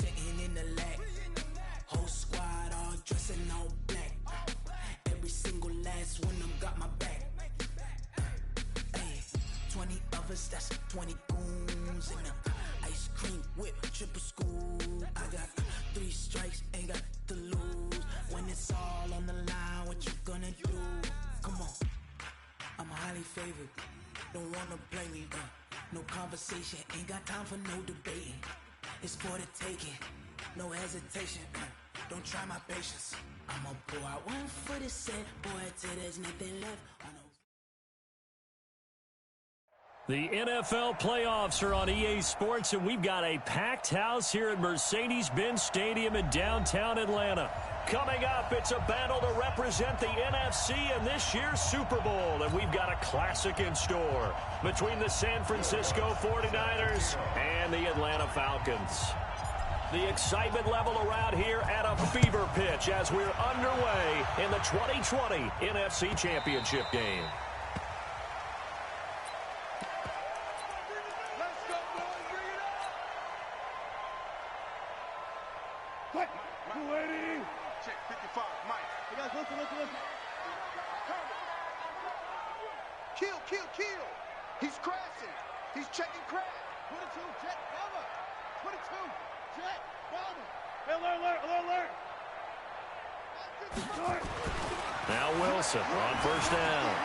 sitting in the lag. Whole squad all dressing all black. Every single last one of them got my back. Hey, 20 of us, that's 20 goons in the ice cream whip, triple school. I got 3 strikes, ain't got to lose. When it's all on the line, what you gonna do? Come on, I'm highly favored. Don't wanna play me, no conversation, ain't got time for no debating. It's for the taking, no hesitation. Don't try my patience. I'ma pull out one foot and say, boy, till there's nothing left. The NFL playoffs are on EA Sports, and we've got a packed house here at Mercedes-Benz Stadium in downtown Atlanta. Coming up, it's a battle to represent the NFC in this year's Super Bowl, and we've got a classic in store between the San Francisco 49ers and the Atlanta Falcons. The excitement level around here at a fever pitch as we're underway in the 2020 NFC Championship game. Check 55, Mike. Hey guys, listen. Kill. He's crashing. He's checking crash. 22, jet, cover. 22, jet, cover. Hey, alert. Now Wilson on first down.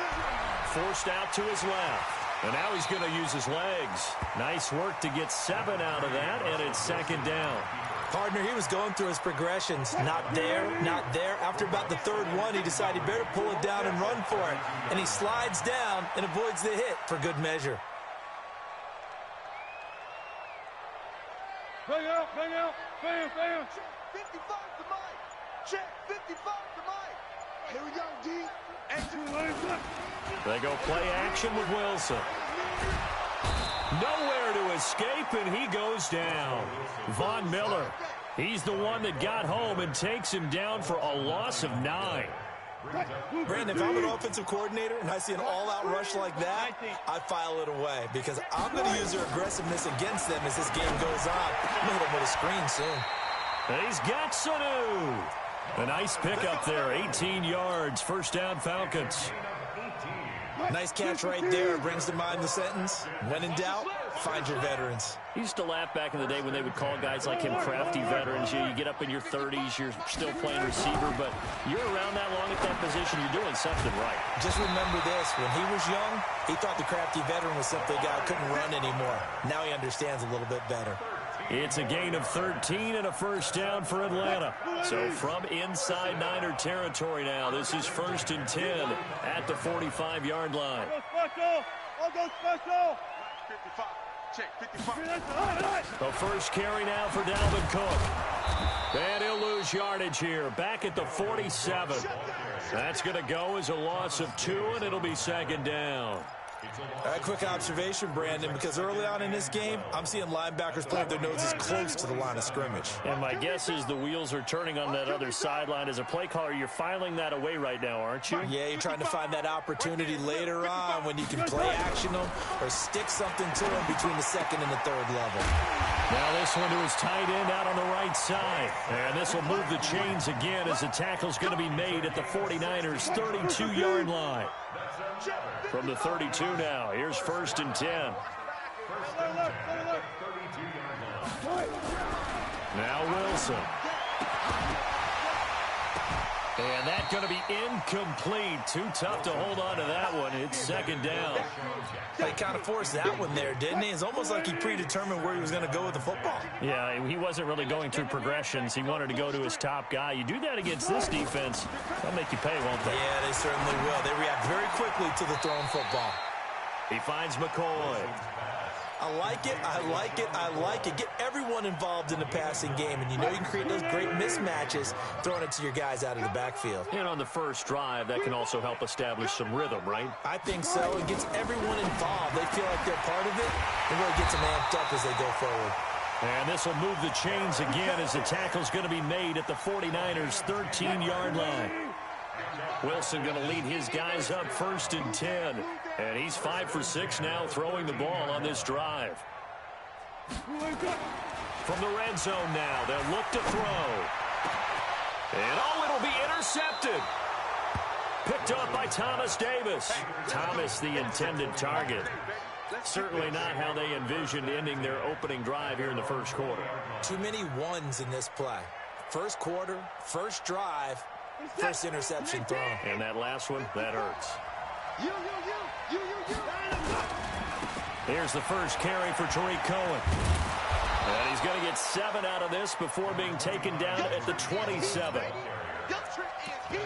Forced out to his left. And now he's going to use his legs. Nice work to get 7 out of that, and it's second down. Partner, he was going through his progressions. Not there. After about the third one, he decided he better pull it down and run for it. And he slides down and avoids the hit for good measure. Bang out. Bam. Check 55 to Mike. Check 55 to Mike. Here we go, D. They go play action with Wilson. Nowhere to escape, and he goes down. Von Miller, he's the one that got home and takes him down for a loss of 9. Brandon, if I'm an offensive coordinator and I see an all-out rush like that, I file it away because I'm going to use their aggressiveness against them as this game goes on. I'm going to hit them with a screen soon. And he's got Sanu. A nice pickup there, 18 yards, first down Falcons. Nice catch right there. Brings to mind the sentence, when in doubt, find your veterans. He used to laugh back in the day when they would call guys like him crafty veterans. You get up in your 30s, you're still playing receiver, but you're around that long at that position, you're doing something right. Just remember this, when he was young, he thought the crafty veteran was simply a guy who couldn't run anymore. Now he understands a little bit better. It's a gain of 13 and a first down for Atlanta. So from inside Niner territory now, this is 1st and 10 at the 45-yard line. I'll go special. 55. Check 55. The first carry now for Dalvin Cook. And he'll lose yardage here, back at the 47. That's going to go as a loss of 2, and it'll be second down. A quick observation, Brandon, because early on in this game, I'm seeing linebackers plant their noses close to the line of scrimmage. And my guess is the wheels are turning on that other sideline. As a play caller, you're filing that away right now, aren't you? Yeah, you're trying to find that opportunity later on when you can play action them or stick something to them between the second and the third level. Now this one to his tight end out on the right side. And this will move the chains again as the tackle's going to be made at the 49ers' 32-yard line. From the 32 now, here's 1st and 10. Now Wilson. And that's going to be incomplete. Too tough to hold on to that one. It's second down. They kind of forced that one there, didn't he? It's almost like he predetermined where he was going to go with the football. Yeah, he wasn't really going through progressions. He wanted to go to his top guy. You do that against this defense, they'll make you pay, won't they? Yeah, they certainly will. They react very quickly to the thrown football. He finds McCoy. I like it. Get everyone involved in the passing game, and you know you can create those great mismatches throwing it to your guys out of the backfield. And on the first drive, that can also help establish some rhythm, right? I think so. It gets everyone involved. They feel like they're part of it, and really gets them amped up as they go forward. And this will move the chains again as the tackle's going to be made at the 49ers' 13-yard line. Wilson going to lead his guys up 1st and 10. And he's 5 for 6 now throwing the ball on this drive. from the red zone now. They'll look to throw. And, oh, it'll be intercepted. Picked up by Thomas Davis. Thomas, the intended target. Certainly not how they envisioned ending their opening drive here in the first quarter. Too many ones in this play. First quarter, first drive, first interception thrown. And that last one, that hurts. Here's the first carry for Tariq Cohen. And he's going to get 7 out of this before being taken down at the 27.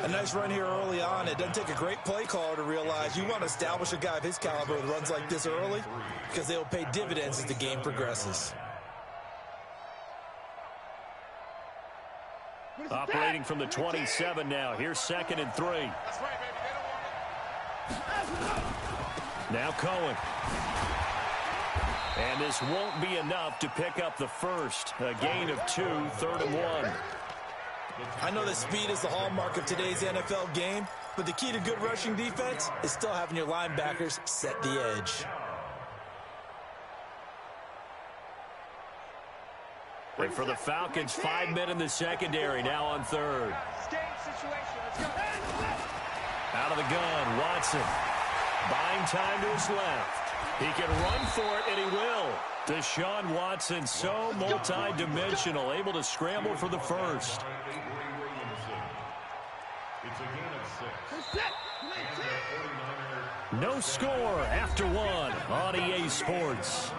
A nice run here early on. It doesn't take a great play caller to realize you want to establish a guy of his caliber with runs like this early because they will pay dividends as the game progresses. Operating from the 27 now. Here's 2nd and 3. Now Cohen. And this won't be enough to pick up the first. A gain of 2, 3rd and 1. I know that speed is the hallmark of today's NFL game, but the key to good rushing defense is still having your linebackers set the edge. And for the Falcons, 5 men in the secondary, now on 3rd. Out of the gun, Watson. Buying time to his left. He can run for it, and he will. Deshaun Watson, so multi-dimensional, able to scramble for the first. No score after 1 on EA Sports.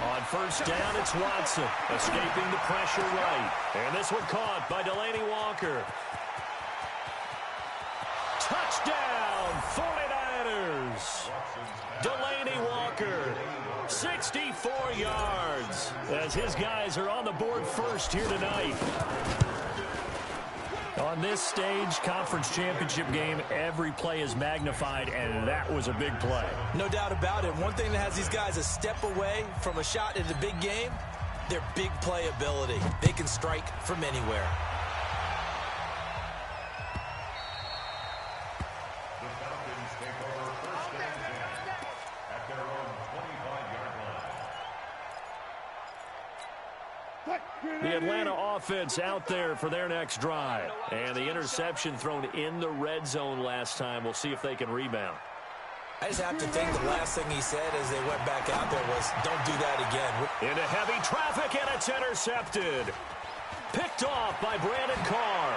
On first down, it's Watson, escaping the pressure right. And this one caught by Delaney Walker. Touchdown, 49ers. Delaney Walker, 64 yards, as his guys are on the board first here tonight. On this stage, conference championship game, every play is magnified, and that was a big play. No doubt about it. One thing that has these guys a step away from a shot in the big game, their big play ability. They can strike from anywhere. The Falcons take over first and 10 at their own 25-yard line. The Atlanta offense out there for their next drive. And the interception thrown in the red zone last time. We'll see if they can rebound. I just have to think the last thing he said as they went back out there was, don't do that again. Into heavy traffic, and it's intercepted. Picked off by Brandon Carr.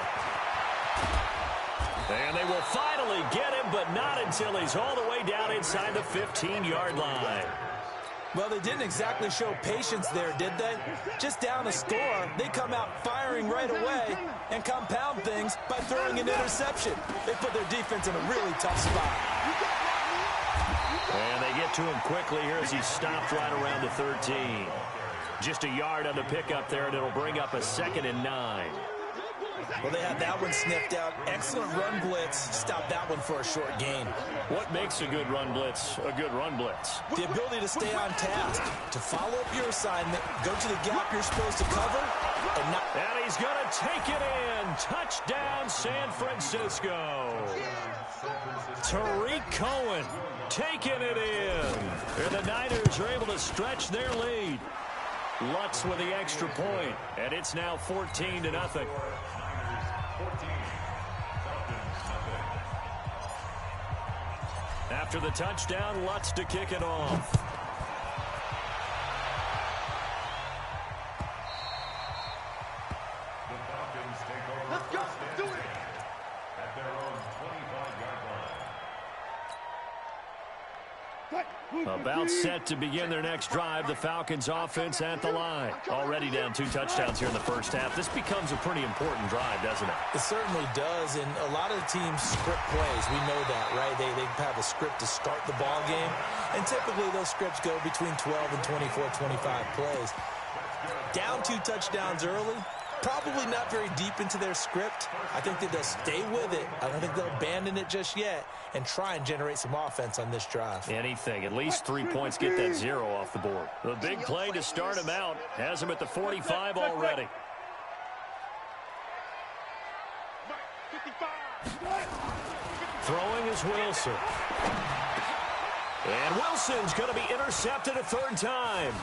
And they will finally get him, but not until he's all the way down inside the 15-yard line. Well, they didn't exactly show patience there, did they? Just down a score, they come out firing right away and compound things by throwing an interception. They put their defense in a really tough spot. And they get to him quickly here as he stopped right around the 13. Just a yard on the pickup there, and it'll bring up a 2nd and 9. Well, they had that one sniffed out. Excellent run blitz. Stop that one for a short gain. What makes a good run blitz a good run blitz? The ability to stay on task, to follow up your assignment, go to the gap you're supposed to cover, and not... And he's going to take it in. Touchdown, San Francisco. Tariq Cohen taking it in. And the Niners are able to stretch their lead. Lutz with the extra point, and it's now 14-0. After the touchdown, Lutz to kick it off. The Falcons take over first and 10 at their own 25-yard line. About set to begin their next drive. The Falcons offense at the line. Already down 2 touchdowns here in the first half. This becomes a pretty important drive, doesn't it? It certainly does, and a lot of the teams script plays. We know that, right? They have a script to start the ball game, and typically those scripts go between 12 and 24, 25 plays. Down 2 touchdowns early, probably not very deep into their script. I think that they'll stay with it. I don't think they'll abandon it just yet and try and generate some offense on this drive. Anything. At least 3 points, get that 0 off the board. The big play to start him out has him at the 45 already. Throwing is Wilson. And Wilson's going to be intercepted a third time.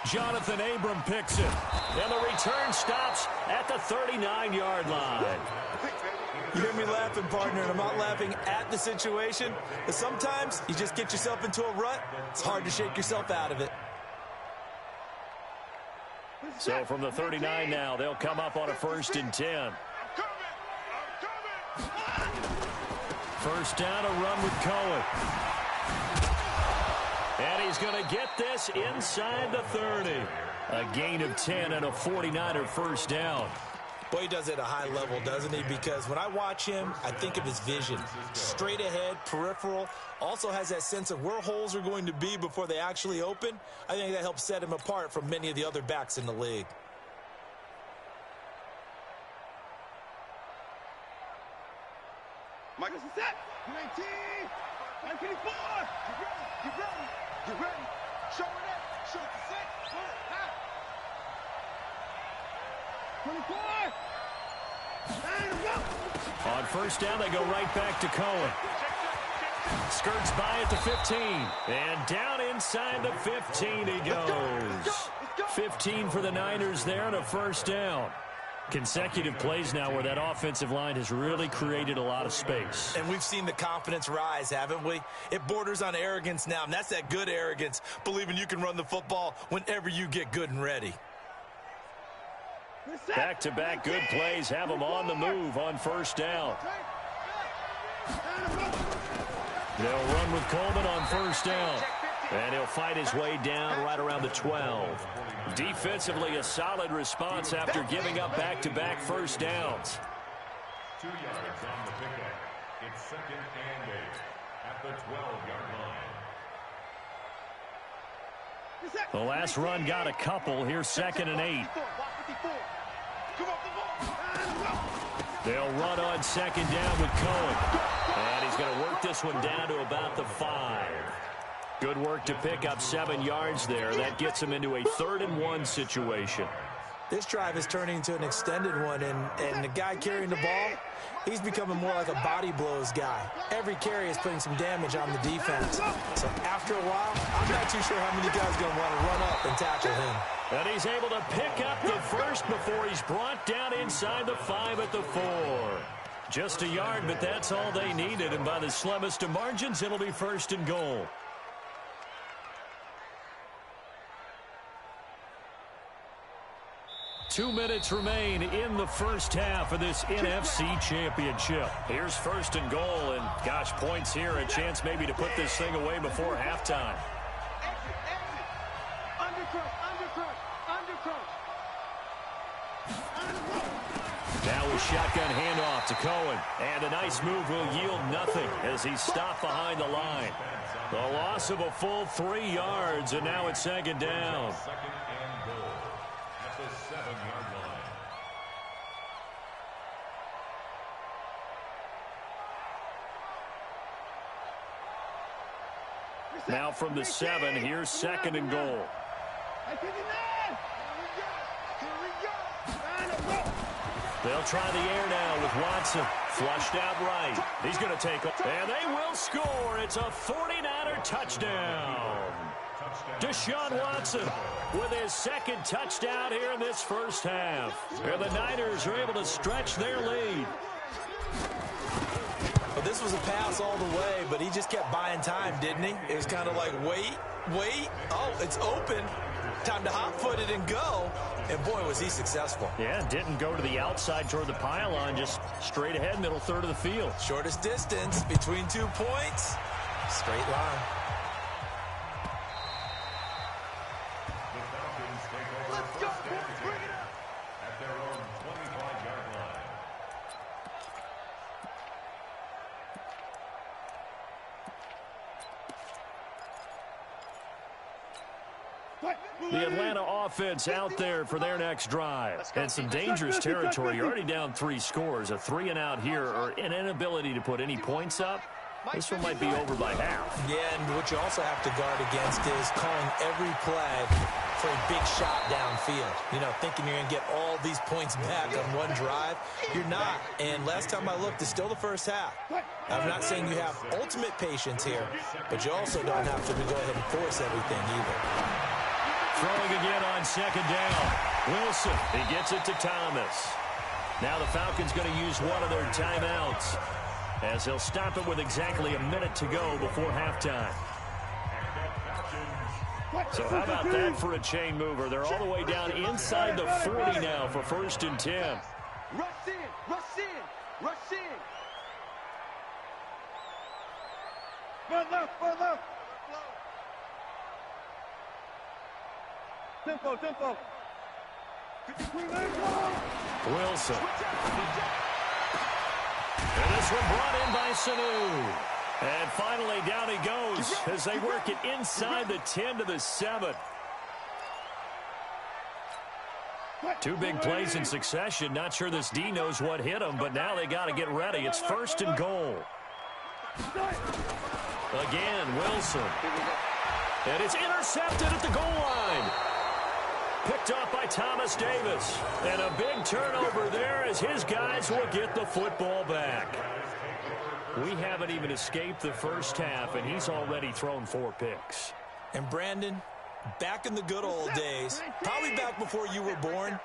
Jonathan Abram picks it. And the return stops at the 39-yard line. You hear me laughing, partner, and I'm not laughing at the situation. But sometimes you just get yourself into a rut. It's hard to shake yourself out of it. So from the 39 now, they'll come up on a 1st and 10. First down, a run with Cohen. And he's going to get this inside the 30. A gain of 10 and a 49er first down. Boy, he does it at a high level, doesn't he? Because when I watch him, I think of his vision. Straight ahead, peripheral. Also has that sense of where holes are going to be before they actually open. I think that helps set him apart from many of the other backs in the league. Michael's set. 19. 1984. Get ready. Get ready. Show it up. Show it to set. Half. 24. On first down, they go right back to Cohen. Skirts by at the 15. And down inside the 15 he goes. 15 for the Niners there and a first down. Consecutive plays now where that offensive line has really created a lot of space. And we've seen the confidence rise, haven't we? It borders on arrogance now, and that's that good arrogance, believing you can run the football whenever you get good and ready. Back-to-back good plays have him on the move on first down. They'll run with Coleman on first down. And he'll fight his way down right around the 12. Defensively, a solid response after giving up back-to-back first downs. 2 yards on the pickup. It's 2nd and 8 at the 12-yard line. The last run got a couple. Here's 2nd and 8. They'll run on 2nd down with Cohen. And he's going to work this one down to about the 5. Good work to pick up 7 yards there. That gets him into a 3rd and 1 situation. This drive is turning into an extended one, and the guy carrying the ball, he's becoming more like a body blows guy. Every carry is putting some damage on the defense. So after a while, I'm not too sure how many guys are going to want to run up and tackle him. And he's able to pick up the first before he's brought down inside the 5 at the 4. Just a yard, but that's all they needed. And by the slimmest of margins, it'll be 1st and goal. Two minutes remain in the first half of this NFC Championship. Here's 1st and goal, and gosh, points here, a chance maybe to put this thing away before halftime. Now a shotgun handoff to Cohen, and a nice move will yield nothing as he's stopped behind the line. The loss of a full 3 yards, and now it's 2nd down. 2nd and goal at the 7-yard line. Now from the 7, here's 2nd and goal. They'll try the air now with Watson. Flushed out right. He's going to take it. And they will score. It's a 49er touchdown. Deshaun Watson with his 2nd touchdown here in this first half. And the Niners are able to stretch their lead. Well, this was a pass all the way, but he just kept buying time, didn't he? It was kind of like, wait. Oh, it's open. Time to hot-foot it and go. And, boy, was he successful. Yeah, didn't go to the outside toward the pylon, just straight ahead, middle third of the field. Shortest distance between 2 points. Straight line. The Falcons take over first and 10 at their own 25-yard line. The Atlanta offense out there for their next drive. And some dangerous territory. You're already down 3 scores. A 3 and out here, or an inability to put any points up. This one might be over by half. Yeah, and what you also have to guard against is calling every play for a big shot downfield. You know, thinking you're going to get all these points back on one drive. You're not. And last time I looked, it's still the first half. I'm not saying you have ultimate patience here, but you also don't have to go ahead and force everything either. Throwing again on second down. Wilson, he gets it to Thomas. Now the Falcons going to use one of their timeouts, as they'll stop it with exactly a minute to go before halftime. So how about that for a chain mover? They're all the way down inside the 40 now for 1st and 10. Rush in, rush in, rush in. Run left, run left. Tempo, tempo. Wilson. And this one brought in by Sanu. And finally down he goes as they work it inside the 10 to the 7. Two big plays in succession. Not sure this D knows what hit him, but now they got to get ready. It's 1st and goal. Again, Wilson. And it's intercepted at the goal line. Picked off by Thomas Davis. And a big turnover there as his guys will get the football back. We haven't even escaped the first half, and he's already thrown 4 picks. And Brandon, back in the good old days, probably back before you were born,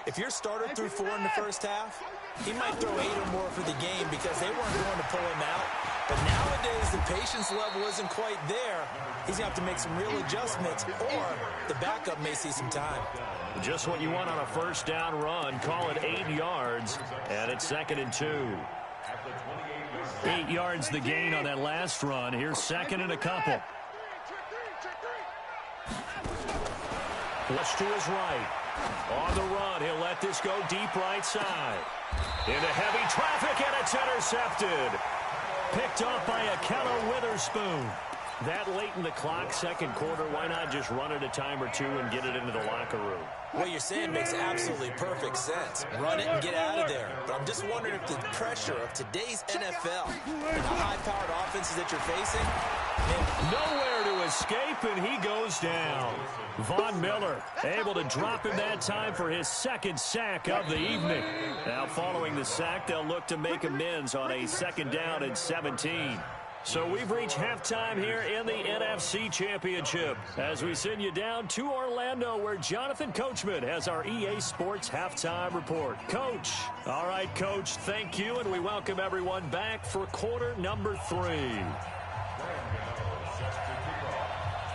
if your starter threw 4 in the first half, he might throw 8 or more for the game because they weren't going to pull him out. But nowadays, the patience level isn't quite there. He's going to have to make some real adjustments, or the backup may see some time. Just what you want on a first down run. Call it 8 yards, and it's 2nd and 2. 8 yards the gain on that last run. Here's 2nd and a couple. Flush to his right. On the run, he'll let this go deep right side. Into heavy traffic, and it's intercepted. Picked off by Akello Witherspoon. That late in the clock, second quarter, why not just run it a time or two and get it into the locker room? What you're saying makes absolutely perfect sense. Run it and get out of there. But I'm just wondering if the pressure of today's NFL and the high-powered offenses that you're facing, nowhere to escape, and he goes down. Von Miller able to drop him that time for his 2nd sack of the evening. Now following the sack, they'll look to make amends on a 2nd down and 17. So we've reached halftime here in the NFC Championship as we send you down to Orlando, where Jonathan Coachman has our EA Sports Halftime Report. Coach. All right, Coach, thank you, and we welcome everyone back for quarter number 3.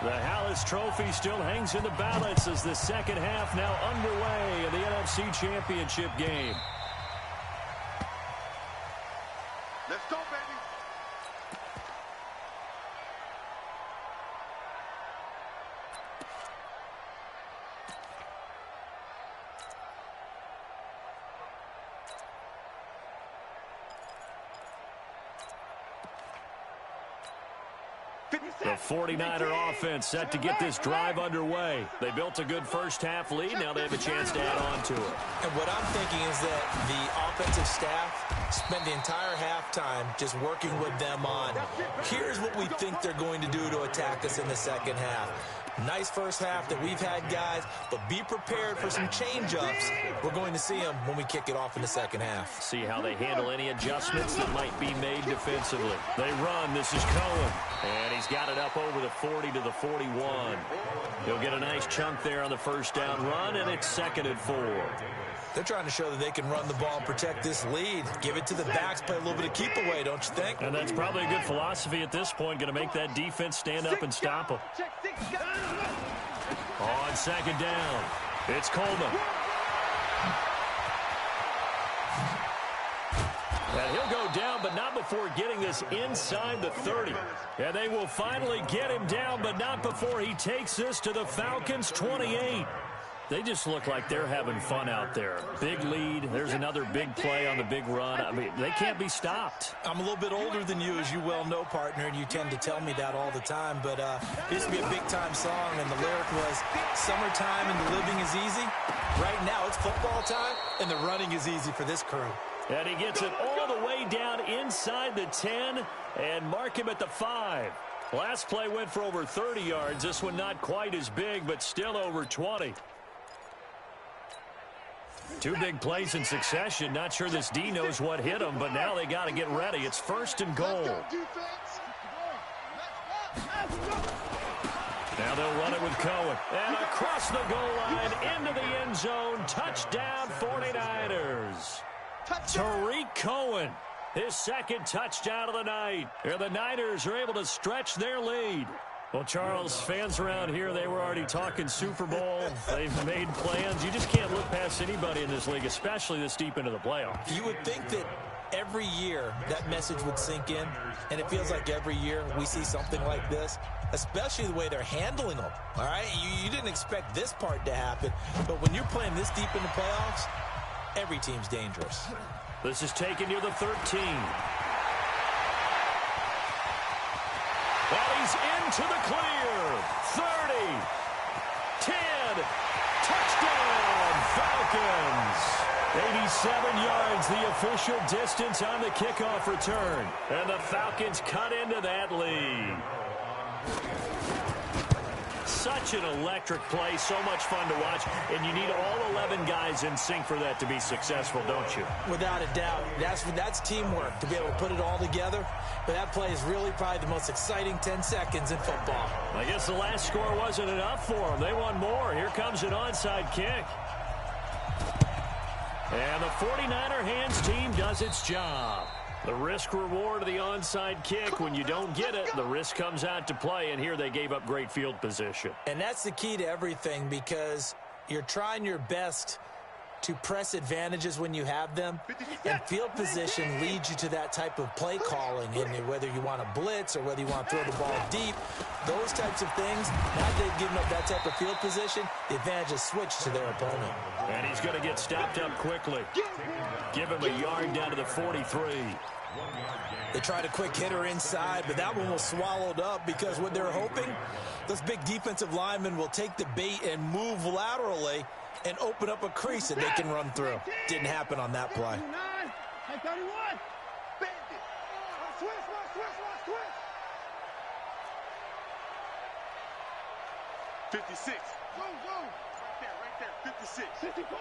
The Hallis Trophy still hangs in the balance as the second half now underway in the NFC Championship game. Let's go, baby. The 49er offense set to get this drive underway. They built a good first half lead. Now they have a chance to add on to it. And what I'm thinking is that the offensive staff spent the entire halftime just working with them on, here's what we think they're going to do to attack us in the second half. Nice first half that we've had, guys, but be prepared for some change-ups. We're going to see them when we kick it off in the second half. See how they handle any adjustments that might be made defensively. They run. This is Cohen. And he's got it up over the 40 to the 41. He'll get a nice chunk there on the first down run, and it's 2nd and 4. They're trying to show that they can run the ball and protect this lead. Give it to the backs, play a little bit of keep away, don't you think? And that's probably a good philosophy at this point, going to make that defense stand up and stop them. On 2nd down, it's Coleman. And he'll go down, but not before getting this inside the 30. And they will finally get him down, but not before he takes this to the Falcons' 28. They just look like they're having fun out there. Big lead. There's another big play on the big run. I mean, they can't be stopped. I'm a little bit older than you, as you well know, partner, and you tend to tell me that all the time. But it used to be a big-time song, and the lyric was, summertime and the living is easy. Right now, it's football time, and the running is easy for this crew. And he gets it all the way down inside the 10 and mark him at the 5. Last play went for over 30 yards. This one not quite as big, but still over 20. Two big plays in succession. Not sure this D knows what hit him, but now they got to get ready. It's 1st and goal. Now they'll run it with Cohen. And across the goal line, into the end zone. Touchdown, 49ers. Tariq Cohen, his 2nd touchdown of the night. And the Niners are able to stretch their lead. Well, Charles, fans around here, they were already talking Super Bowl. They've made plans. You just can't look past anybody in this league, especially this deep into the playoffs. You would think that every year that message would sink in, and it feels like every year we see something like this, especially the way they're handling them. All right, you didn't expect this part to happen, but when you're playing this deep in the playoffs, every team's dangerous. This is taken near the 13. Well, he's into the clear. 30, 10, touchdown, Falcons. 87 yards, the official distance on the kickoff return. And the Falcons cut into that lead. Such an electric play, so much fun to watch, and you need all 11 guys in sync for that to be successful, don't you? Without a doubt. That's teamwork, to be able to put it all together. But that play is really probably the most exciting 10 seconds in football. I guess the last score wasn't enough for them. They want more. Here comes an onside kick. And the 49er hands team does its job. The risk-reward of the onside kick, when you don't get it, the risk comes out to play, and here they gave up great field position. And that's the key to everything, because you're trying your best to press advantages when you have them, and field position leads you to that type of play calling, and whether you want to blitz or whether you want to throw the ball deep, those types of things, now that they've given up that type of field position, the advantage is switched to their opponent. And he's going to get stopped up quickly. Give him a yard down to the 43. They tried a quick hitter inside, but that one was swallowed up because what they're hoping, those big defensive linemen will take the bait and move laterally and open up a crease that they can run through. Didn't happen on that play. 56. Right there. 56. 54.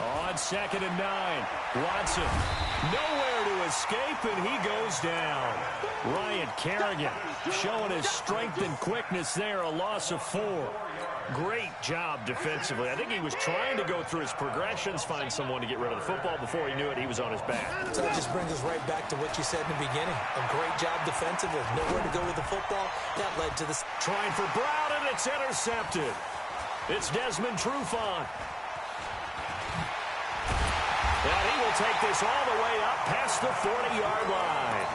On 2nd and 9, Watson nowhere to escape, and he goes down. Ryan Kerrigan showing his strength and quickness there, a loss of 4. Great job defensively. I think he was trying to go through his progressions, find someone to get rid of the football. Before he knew it, he was on his back. So that just brings us right back to what you said in the beginning. A great job defensively. Nowhere to go with the football. That led to this. Trying for Brown, and it's intercepted. It's Desmond Trufant. And he will take this all the way up past the 40-yard line.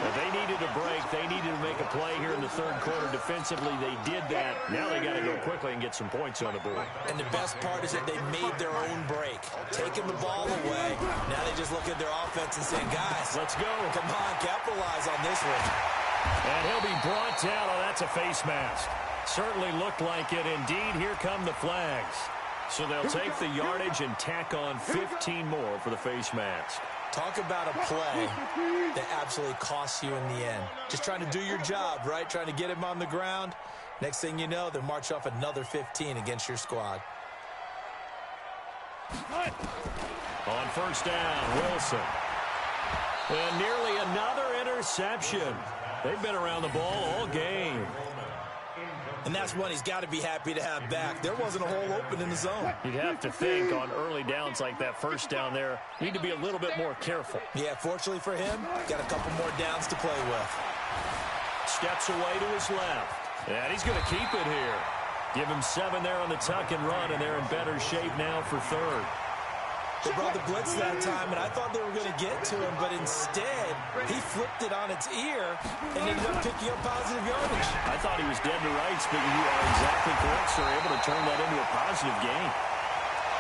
But they needed a break. They needed to make a play here in the 3rd quarter defensively. They did that. Now they got to go quickly and get some points on the board. And the best part is that they made their own break. Taking the ball away. Now they just look at their offense and say, guys, let's go. Come on, capitalize on this one. And he'll be brought down. Oh, that's a face mask. Certainly looked like it. Indeed, here come the flags. So they'll take the yardage and tack on 15 more for the face mask. Talk about a play that absolutely costs you in the end. Just trying to do your job, right? Trying to get him on the ground. Next thing you know, they'll march off another 15 against your squad. On 1st down, Wilson. And nearly another interception. They've been around the ball all game. And that's one he's got to be happy to have back. There wasn't a hole open in the zone. You'd have to think on early downs like that 1st down there, need to be a little bit more careful. Yeah, fortunately for him, got a couple more downs to play with. Steps away to his left. And he's going to keep it here. Give him 7 there on the tuck and run, and they're in better shape now for 3rd. They brought the blitz that time, and I thought they were going to get to him, but instead, he flipped it on its ear and ended up picking up positive yardage. I thought he was dead to rights, but you are exactly correct, sir. Able to turn that into a positive gain.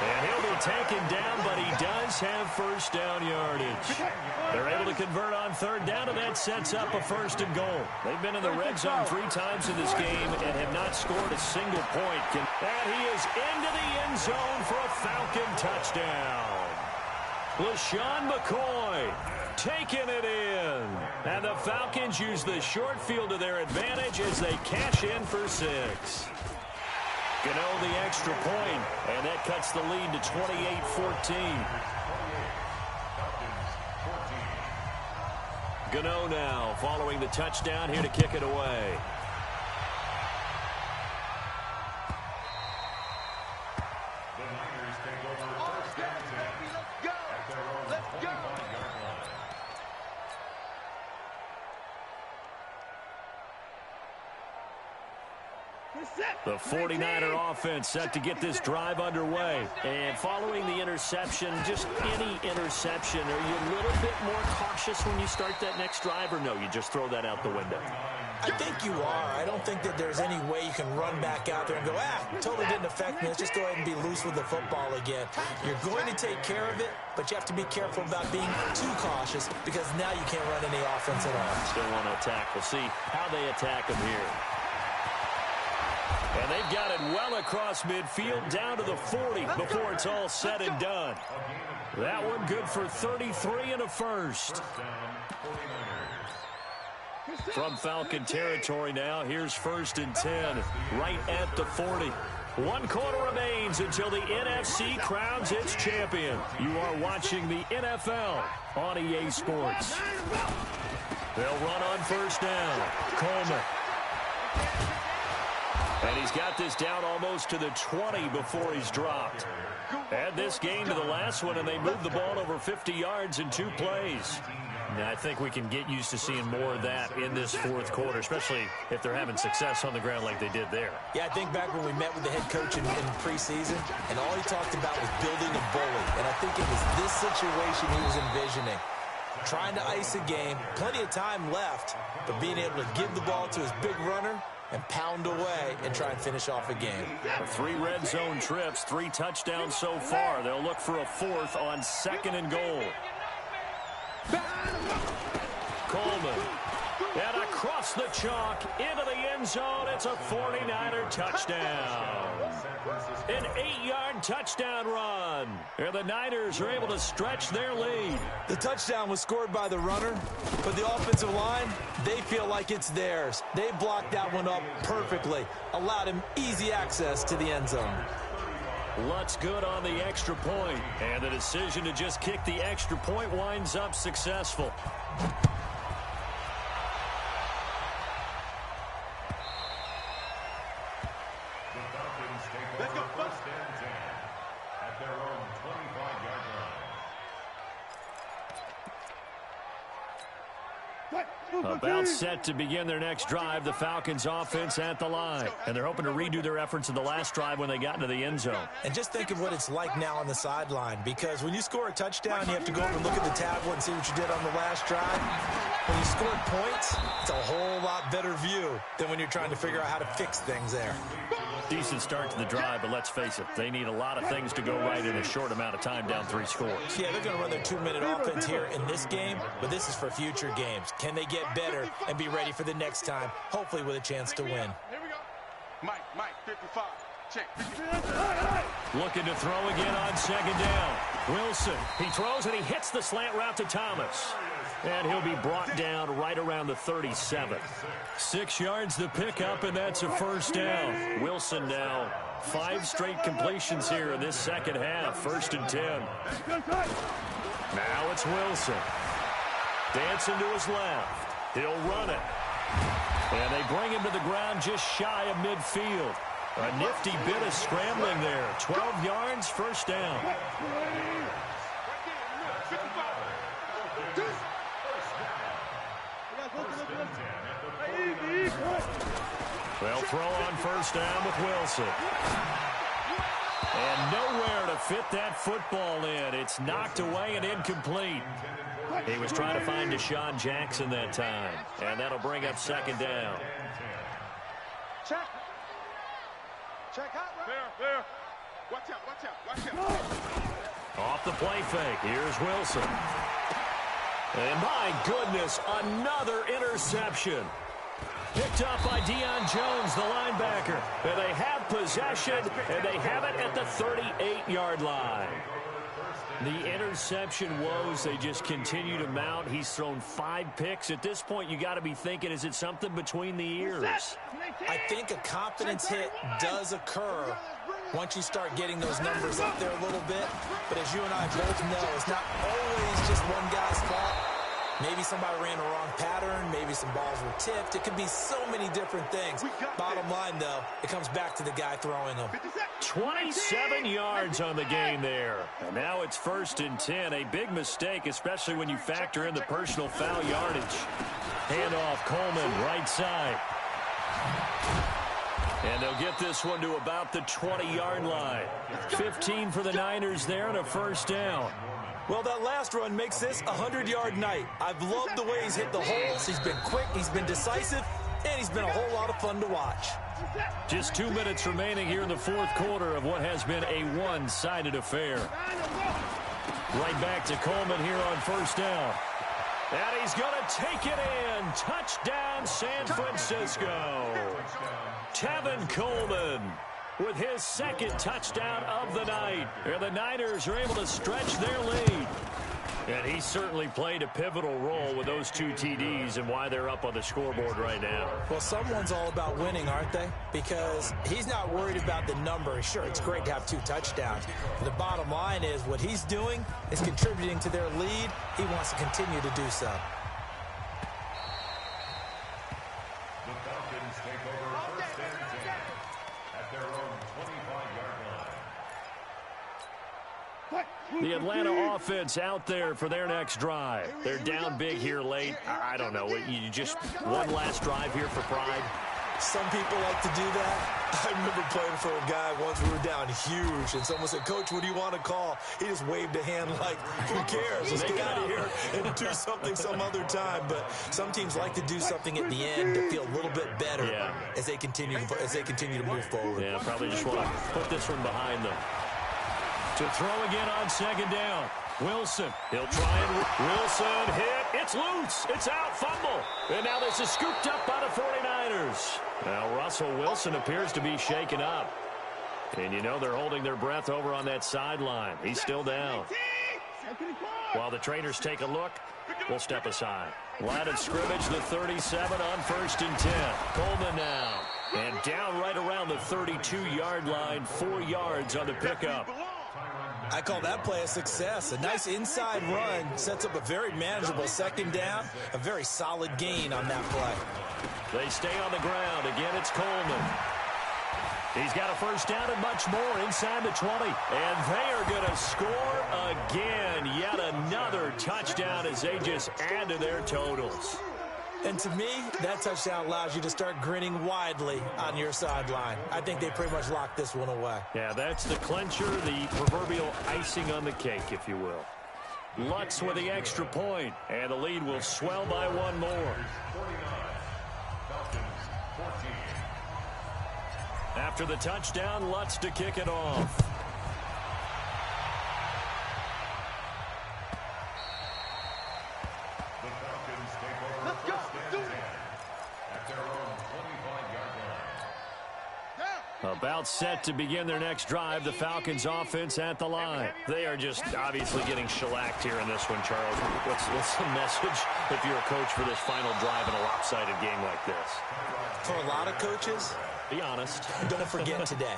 And he'll be taken down, but he does have 1st down yardage. They're able to convert on 3rd down, and that sets up a 1st and goal. They've been in the red zone 3 times in this game and have not scored a single point. And he is into the end zone for a Falcon touchdown. LaShawn McCoy taking it in. And the Falcons use the short field to their advantage as they cash in for 6. Gano the extra point, and that cuts the lead to 28-14. Gano now following the touchdown here to kick it away. The 49er offense set to get this drive underway. And following the interception, just any interception, are you a little bit more cautious when you start that next drive, or no, you just throw that out the window? I think you are. I don't think that there's any way you can run back out there and go, totally didn't affect me. Let's just go ahead and be loose with the football again. You're going to take care of it, but you have to be careful about being too cautious because now you can't run any offense at all. Still want to attack. We'll see how they attack him here. And they've got it well across midfield down to the 40 before it's all said and done. That one good for 33 and a first. From Falcon territory now, here's 1st and 10, right at the 40. 1 quarter remains until the NFC crowns its champion. You are watching the NFL on EA Sports. They'll run on 1st down. Coleman. And he's got this down almost to the 20 before he's dropped. Add this game to the last one, and they moved the ball over 50 yards in 2 plays. And I think we can get used to seeing more of that in this 4th quarter, especially if they're having success on the ground like they did there. Yeah, I think back when we met with the head coach in preseason, and all he talked about was building a bully. And I think it was this situation he was envisioning. Trying to ice a game, plenty of time left, but being able to give the ball to his big runner and pound away and try and finish off a game. 3 red zone trips, 3 touchdowns so far. They'll look for a 4th on 2nd and goal. Coleman. And across the chalk into the end zone. It's a 49er touchdown. An 8-yard touchdown run. And the Niners are able to stretch their lead. The touchdown was scored by the runner, but the offensive line, they feel like it's theirs. They blocked that one up perfectly, allowed him easy access to the end zone. Lutz good on the extra point, and the decision to just kick the extra point winds up successful. Let's go, 1st and 10 at their own 25-yard line. About set to begin their next drive, the Falcons offense at the line. And they're hoping to redo their efforts in the last drive when they got into the end zone. And just think of what it's like now on the sideline, because when you score a touchdown, you have to go over and look at the tablet and see what you did on the last drive. When you score points, it's a whole lot better view than when you're trying to figure out how to fix things there. Decent start to the drive, but let's face it, they need a lot of things to go right in a short amount of time down 3 scores. Yeah, they're going to run their 2-minute offense here in this game, but this is for future games. Can they get better and be ready for the next time, hopefully with a chance to win? Here we go. Mike, 55. Check. Looking to throw again on 2nd down. Wilson, he throws and he hits the slant route to Thomas. And he'll be brought down right around the 37. 6 yards to pick up, and that's a 1st down. Wilson now 5 straight completions here in this second half. 1st and 10. Now it's Wilson. Dancing to his left. He'll run it. And they bring him to the ground just shy of midfield. A nifty bit of scrambling there. 12 yards, 1st down. They'll throw on 1st down with Wilson. And nowhere to fit that football in. It's knocked away and incomplete. He was trying to find Deshaun Jackson that time. And that'll bring up 2nd down. Check out, right? There. Watch out. Off the play fake. Here's Wilson. And my goodness, another interception. Picked up by Deion Jones, the linebacker. And they have possession, and they have it at the 38-yard line. The interception woes, they just continue to mount. He's thrown 5 picks. At this point, you got to be thinking, is it something between the ears? I think a confidence hit does occur once you start getting those numbers up there a little bit. But as you and I both know, it's not always just one guy's fault. Maybe somebody ran the wrong pattern. Maybe some balls were tipped. It could be so many different things. Bottom line, though, it comes back to the guy throwing them. 27 yards on the gain there. And now it's 1st and 10. A big mistake, especially when you factor in the personal foul yardage. Handoff, Coleman, right side. And they'll get this one to about the 20-yard line. 15 for the Niners there and a 1st down. Well, that last run makes this a 100-yard night. I've loved the way he's hit the holes. He's been quick, he's been decisive, and he's been a whole lot of fun to watch. Just 2 minutes remaining here in the 4th quarter of what has been a one-sided affair. Right back to Coleman here on 1st down. And he's going to take it in. Touchdown, San Francisco. Tevin Coleman with his 2nd touchdown of the night. And the Niners are able to stretch their lead. And he certainly played a pivotal role with those 2 TDs and why they're up on the scoreboard right now. Well, someone's all about winning, aren't they? Because he's not worried about the number. Sure, it's great to have 2 touchdowns. But the bottom line is what he's doing is contributing to their lead. He wants to continue to do so. The Falcons take over 1st and 10 at their own 25-yard line. The Atlanta offense out there for their next drive. They're down big here late. I don't know. You just one last drive here for pride. Some people like to do that. I remember playing for a guy once. We were down huge, and someone said, "Coach, what do you want to call?" He just waved a hand like, "Who cares? Let's get out of here and do something some other time." But some teams like to do something at the end to feel a little bit better as they continue to move forward. Yeah, probably just want to put this one behind them. To throw again on 2nd down. Wilson, he'll try and Wilson hit. It's loose. It's out. Fumble. And now this is scooped up by the 49ers. Now Russell Wilson appears to be shaken up. And you know they're holding their breath over on that sideline. He's still down. While the trainers take a look, we'll step aside. Line of scrimmage, the 37 on 1st and 10. Coleman now. And down right around the 32-yard line, 4 yards on the pickup. I call that play a success. A nice inside run sets up a very manageable 2nd down. A very solid gain on that play. They stay on the ground. Again, it's Coleman. He's got a 1st down and much more inside the 20. And they are going to score again. Yet another touchdown as they just add to their totals. And to me, that touchdown allows you to start grinning widely on your sideline. I think they pretty much locked this one away. Yeah, that's the clincher, the proverbial icing on the cake, if you will. Lutz with the extra point, and the lead will swell by 1 more. 49, Falcons 14. After the touchdown, Lutz to kick it off. The Falcons take over 1st and 10 at their own 25-yard line. About set to begin their next drive, the Falcons offense at the line. They are just obviously getting shellacked here in this one, Charles. What's the message if you're a coach for this final drive in a lopsided game like this? For a lot of coaches, be honest. Don't forget today.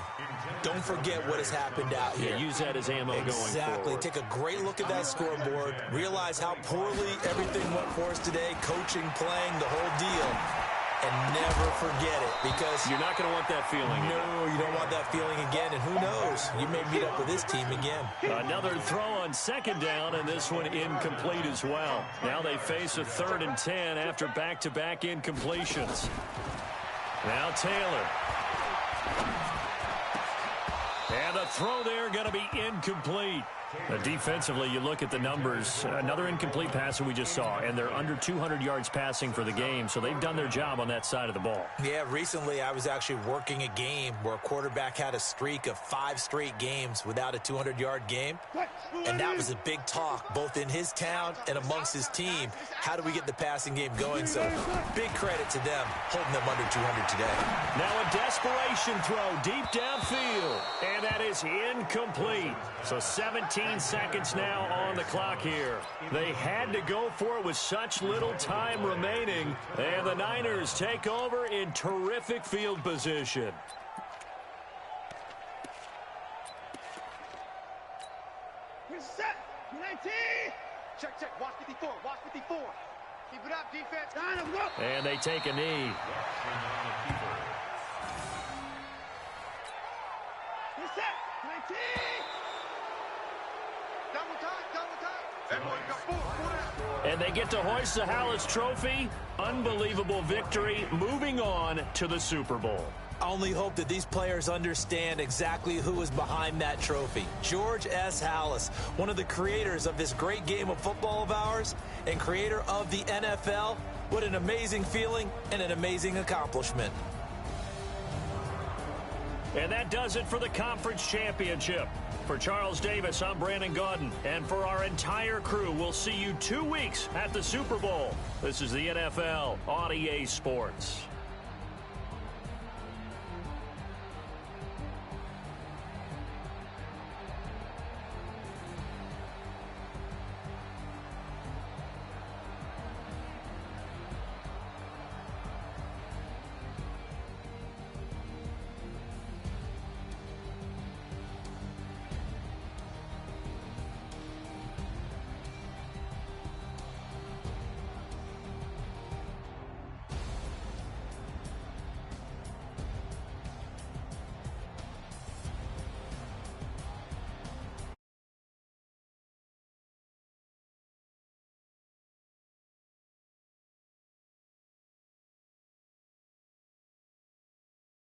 Don't forget what has happened out here. Yeah, use that as ammo going forward. Exactly. Take a great look at that scoreboard. Realize how poorly everything went for us today. Coaching, playing, the whole deal. And never forget it, because you're not going to want that feeling. No, you don't want that feeling again. And who knows? You may meet up with this team again. Another throw on 2nd down, and this one incomplete as well. Now they face a 3rd and 10 after back-to-back incompletions. Now Taylor. And the throw there going to be incomplete. Defensively, you look at the numbers. Another incomplete pass that we just saw, and they're under 200 yards passing for the game, so they've done their job on that side of the ball. Yeah, recently I was actually working a game where a quarterback had a streak of 5 straight games without a 200-yard game, and that was a big talk, both in his town and amongst his team. How do we get the passing game going? So big credit to them, holding them under 200 today. Now a desperation throw deep downfield, and that is incomplete. So 17 15 seconds now on the clock here. They had to go for it with such little time remaining. And the Niners take over in terrific field position. Set. 19. Check, check. Watch 54. Watch 54. Keep it up, defense. And they take a knee. Set. 19. Double time, double time. Everyone got four. And they get to hoist the Hallis Trophy. Unbelievable victory. Moving on to the Super Bowl. I only hope that these players understand exactly who is behind that trophy. George S. Hallis, one of the creators of this great game of football of ours and creator of the NFL. What an amazing feeling and an amazing accomplishment. And that does it for the conference championship. For Charles Davis, I'm Brandon Gaudin. And for our entire crew, we'll see you 2 weeks at the Super Bowl. This is the NFL on EA Sports.